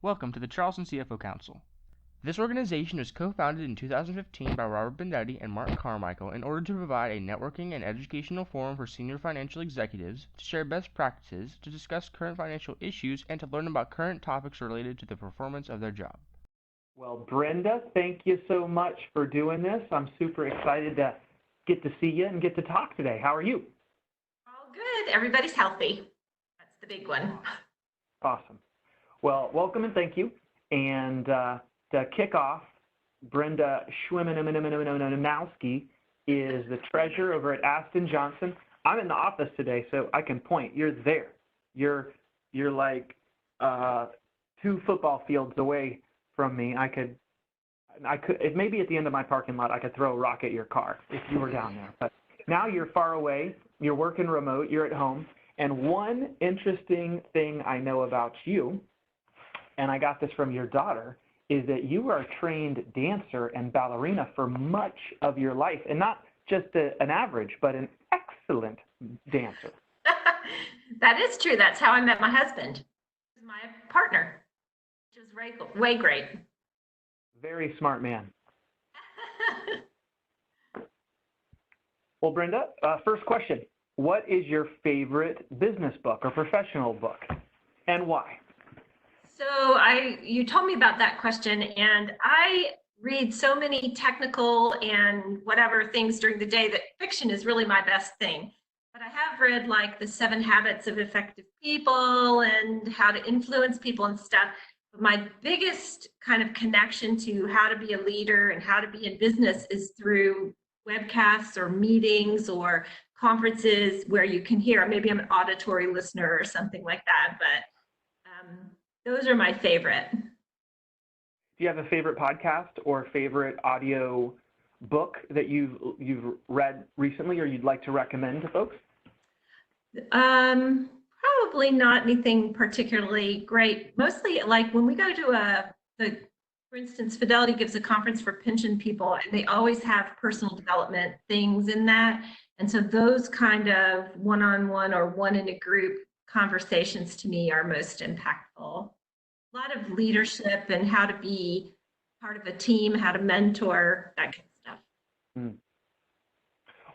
Welcome to the Charleston CFO Council. This organization was co-founded in 2015 by Robert Brenda and Mark Carmichael in order to provide a networking and educational forum for senior financial executives to share best practices, to discuss current financial issues, and to learn about current topics related to the performance of their job. Well, Brenda, thank you so much for doing this. I'm super excited to get to see you and get to talk today. How are you? All good. Everybody's healthy. That's the big one. Awesome. Well, welcome and thank you. And to kick off, Brenda Syzmanowski is the treasurer over at Aston Johnson. I'm in the office today, so I can point. You're there. You're like 2 football fields away from me. I could, if maybe at the end of my parking lot, I could throw a rock at your car if you were down there. But now you're far away. You're working remote. You're at home. And one interesting thing I know about you, and I got this from your daughter, is that you are a trained dancer and ballerina for much of your life, and not just an average, but an excellent dancer. That is true. That's how I met my husband. He's my partner, which is way great. Very smart man. Well, Brenda, first question. What is your favorite business book or professional book, and why? So you told me about that question, and I read so many technical and whatever things during the day that fiction is really my best thing. But I have read like The 7 Habits of Effective People and How to Influence People and stuff. But my biggest kind of connection to how to be a leader and how to be in business is through webcasts or meetings or conferences where you can hear. Maybe I'm an auditory listener or something like that, but those are my favorite. Do you have a favorite podcast or favorite audio book that you've read recently or you'd like to recommend to folks? Probably not anything particularly great. Mostly like when we go to for instance, Fidelity gives a conference for pension people, and they always have personal development things in that. And so those kind of one-on-one or one in a group conversations to me are most impactful. A lot of leadership and how to be part of a team, how to mentor, that kind of stuff.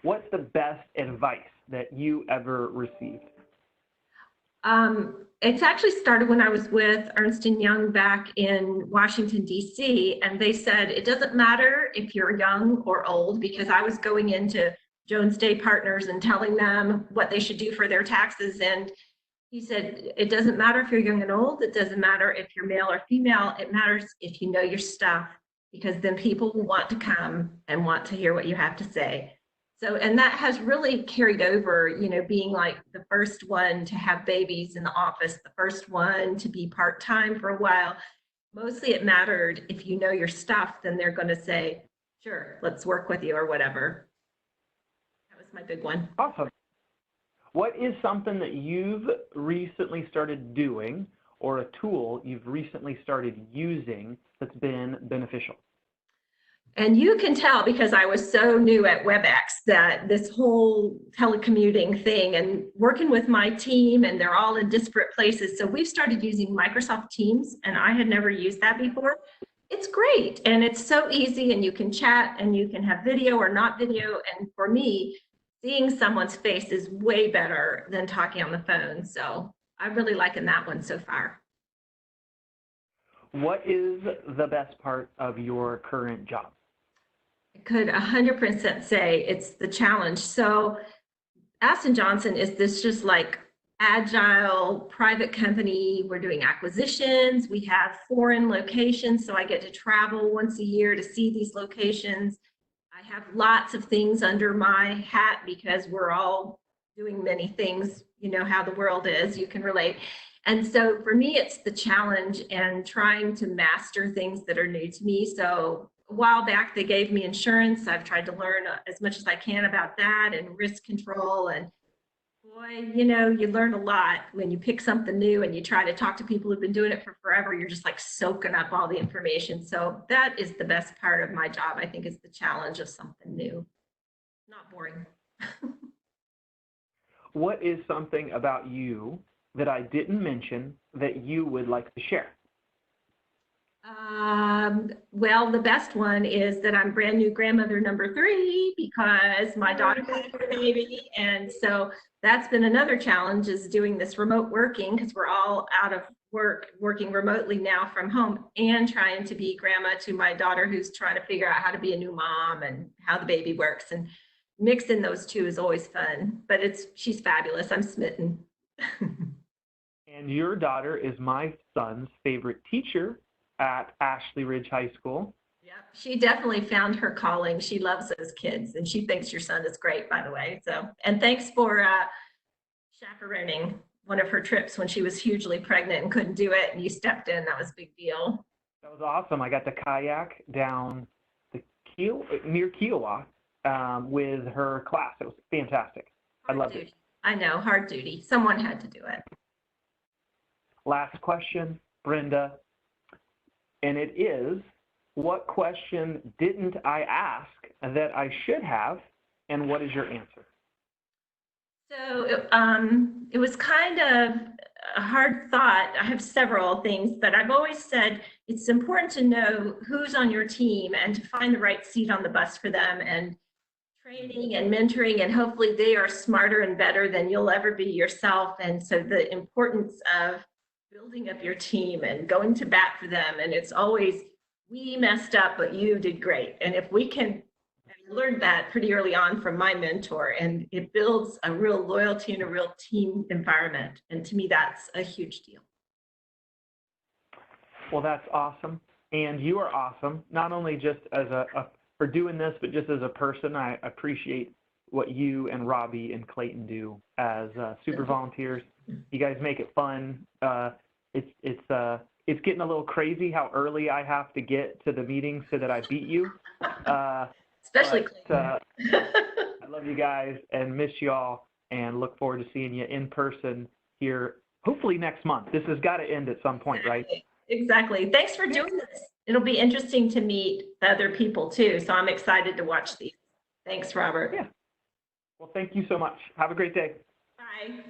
What's the best advice that you ever received? It's actually started when I was with Ernst & Young back in Washington, D.C., and they said it doesn't matter if you're young or old, because I was going into Jones Day Partners and telling them what they should do for their taxes. And he said, it doesn't matter if you're young and old. It doesn't matter if you're male or female. It matters if you know your stuff, because then people will want to come and want to hear what you have to say. So, and that has really carried over, being like the first one to have babies in the office, the first one to be part-time for a while. Mostly it mattered if you know your stuff, then they're going to say, sure, let's work with you or whatever. That was my big one. Awesome. What is something that you've recently started doing or a tool you've recently started using that's been beneficial? And you can tell, because I was so new at WebEx, that this whole telecommuting thing and working with my team, and they're all in disparate places. So we've started using Microsoft Teams, and I had never used that before. It's great, and it's so easy, and you can chat, and you can have video or not video. And for me, seeing someone's face is way better than talking on the phone. So I'm really liking that one so far. What is the best part of your current job? I could 100% say it's the challenge. So Aston Johnson is this just like agile private company. We're doing acquisitions. We have foreign locations, so I get to travel once a year to see these locations. I have lots of things under my hat because we're all doing many things. You know how the world is, you can relate. And so for me, it's the challenge and trying to master things that are new to me. So a while back, they gave me insurance. I've tried to learn as much as I can about that and risk control. And boy, you learn a lot when you pick something new and you try to talk to people who've been doing it for forever. You're just like soaking up all the information. So that is the best part of my job, I think, is the challenge of something new. Not boring. What is something about you that I didn't mention that you would like to share? Well, the best one is that I'm brand new grandmother number 3 because my daughter had her baby. And so that's been another challenge, is doing this remote working, because we're all out of work, working remotely now from home, and trying to be grandma to my daughter who's trying to figure out how to be a new mom and how the baby works. And mixing those two is always fun, but she's fabulous. I'm smitten. And your daughter is my son's favorite teacher at Ashley Ridge High School. Yeah, she definitely found her calling. She loves those kids, and she thinks your son is great, by the way. So, and thanks for chaperoning one of her trips when she was hugely pregnant and couldn't do it, and you stepped in. That was a big deal. That was awesome. I got to kayak down the near Kiowa with her class. It was fantastic. I loved it. I know, hard duty. Someone had to do it. Last question, Brenda, and it is, what question didn't I ask that I should have, and what is your answer? So it was kind of a hard thought. I have several things, but I've always said it's important to know who's on your team and to find the right seat on the bus for them, and training and mentoring, and hopefully they are smarter and better than you'll ever be yourself. And so the importance of building up your team and going to bat for them. And it's always, we messed up, but you did great. And if we can, I learned that pretty early on from my mentor, and it builds a real loyalty and a real team environment. And to me, that's a huge deal. Well, that's awesome. And you are awesome, not only just as for doing this, but just as a person. I appreciate what you and Robbie and Clayton do as super volunteers. You guys make it fun. It's getting a little crazy how early I have to get to the meeting so that I beat you. Especially Clayton. I love you guys and miss y'all, and look forward to seeing you in person here, hopefully next month. This has got to end at some point, right? Exactly. Thanks for doing this. It'll be interesting to meet the other people too. So I'm excited to watch these. Thanks, Robert. Yeah. Well, thank you so much. Have a great day. Bye.